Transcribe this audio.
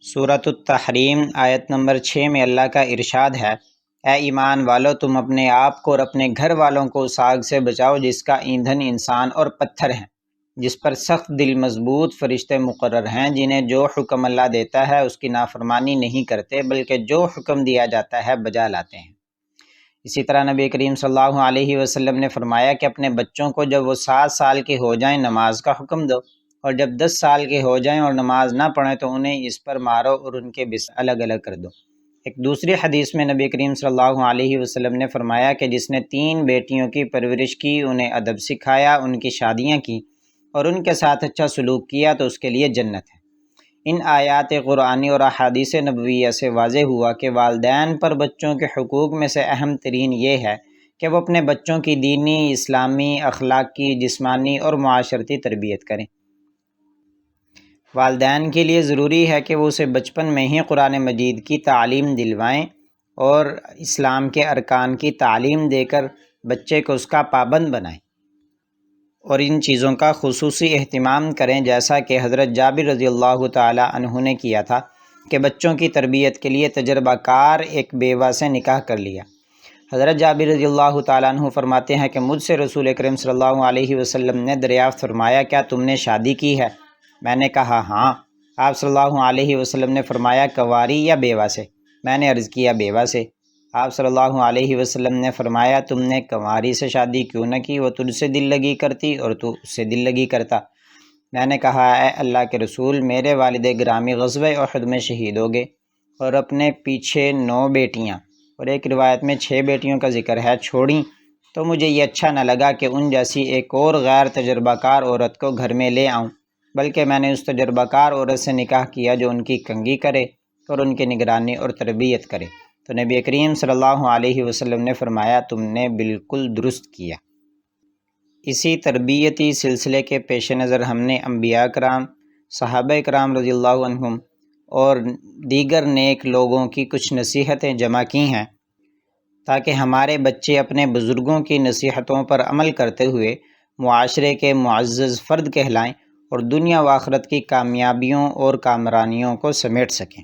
سورۃ التحریم آیت نمبر 6 میں اللہ کا ارشاد ہے، اے ایمان والو تم اپنے آپ کو اور اپنے گھر والوں کو اس آگ سے بچاؤ جس کا ایندھن انسان اور پتھر ہیں، جس پر سخت دل مضبوط فرشتے مقرر ہیں، جنہیں جو حکم اللہ دیتا ہے اس کی نافرمانی نہیں کرتے بلکہ جو حکم دیا جاتا ہے بجا لاتے ہیں۔ اسی طرح نبی کریم صلی اللہ علیہ وسلم نے فرمایا کہ اپنے بچوں کو جب وہ 7 سال کے ہو جائیں نماز کا حکم دو، اور جب 10 سال کے ہو جائیں اور نماز نہ پڑھیں تو انہیں اس پر مارو اور ان کے بستر الگ الگ کر دو۔ ایک دوسری حدیث میں نبی کریم صلی اللہ علیہ وسلم نے فرمایا کہ جس نے 3 بیٹیوں کی پرورش کی، انہیں ادب سکھایا، ان کی شادیاں کی اور ان کے ساتھ اچھا سلوک کیا تو اس کے لیے جنت ہے۔ ان آیات قرآنی اور احادیث نبویہ سے واضح ہوا کہ والدین پر بچوں کے حقوق میں سے اہم ترین یہ ہے کہ وہ اپنے بچوں کی دینی، اسلامی، اخلاقی، جسمانی اور معاشرتی تربیت کریں۔ والدین کے لیے ضروری ہے کہ وہ اسے بچپن میں ہی قرآن مجید کی تعلیم دلوائیں اور اسلام کے ارکان کی تعلیم دے کر بچے کو اس کا پابند بنائیں، اور ان چیزوں کا خصوصی اہتمام کریں، جیسا کہ حضرت جابر رضی اللہ تعالی عنہ نے کیا تھا کہ بچوں کی تربیت کے لیے تجربہ کار ایک بیوہ سے نکاح کر لیا۔ حضرت جابر رضی اللہ تعالیٰ عنہ فرماتے ہیں کہ مجھ سے رسول اکرم صلی اللہ علیہ وسلم نے دریافت فرمایا، کیا تم نے شادی کی ہے؟ میں نے کہا ہاں۔ آپ صلی اللہ علیہ وسلم نے فرمایا، کنواری یا بیوہ سے؟ میں نے عرض کیا بیوہ سے۔ آپ صلی اللہ علیہ وسلم نے فرمایا، تم نے کنواری سے شادی کیوں نہ کی؟ وہ تجھ سے دل لگی کرتی اور تو اس سے دل لگی کرتا۔ میں نے کہا، اے اللہ کے رسول، میرے والد گرامی غزوہ احد میں شہید ہو گئے اور اپنے پیچھے 9 بیٹیاں اور ایک روایت میں 6 بیٹیوں کا ذکر ہے چھوڑیں، تو مجھے یہ اچھا نہ لگا کہ ان جیسی ایک اور غیر تجربہ کار عورت کو گھر میں لے آؤں، بلکہ میں نے اس تجربہ کار عورت سے نکاح کیا جو ان کی کنگھی کرے اور ان کی نگرانی اور تربیت کرے۔ تو نبی کریم صلی اللہ علیہ وسلم نے فرمایا، تم نے بالکل درست کیا۔ اسی تربیتی سلسلے کے پیش نظر ہم نے انبیاء کرام، صحابہ کرام رضی اللہ عنہم اور دیگر نیک لوگوں کی کچھ نصیحتیں جمع کی ہیں تاکہ ہمارے بچے اپنے بزرگوں کی نصیحتوں پر عمل کرتے ہوئے معاشرے کے معزز فرد کہلائیں اور دنیا و آخرت کی کامیابیوں اور کامرانیوں کو سمیٹ سکیں۔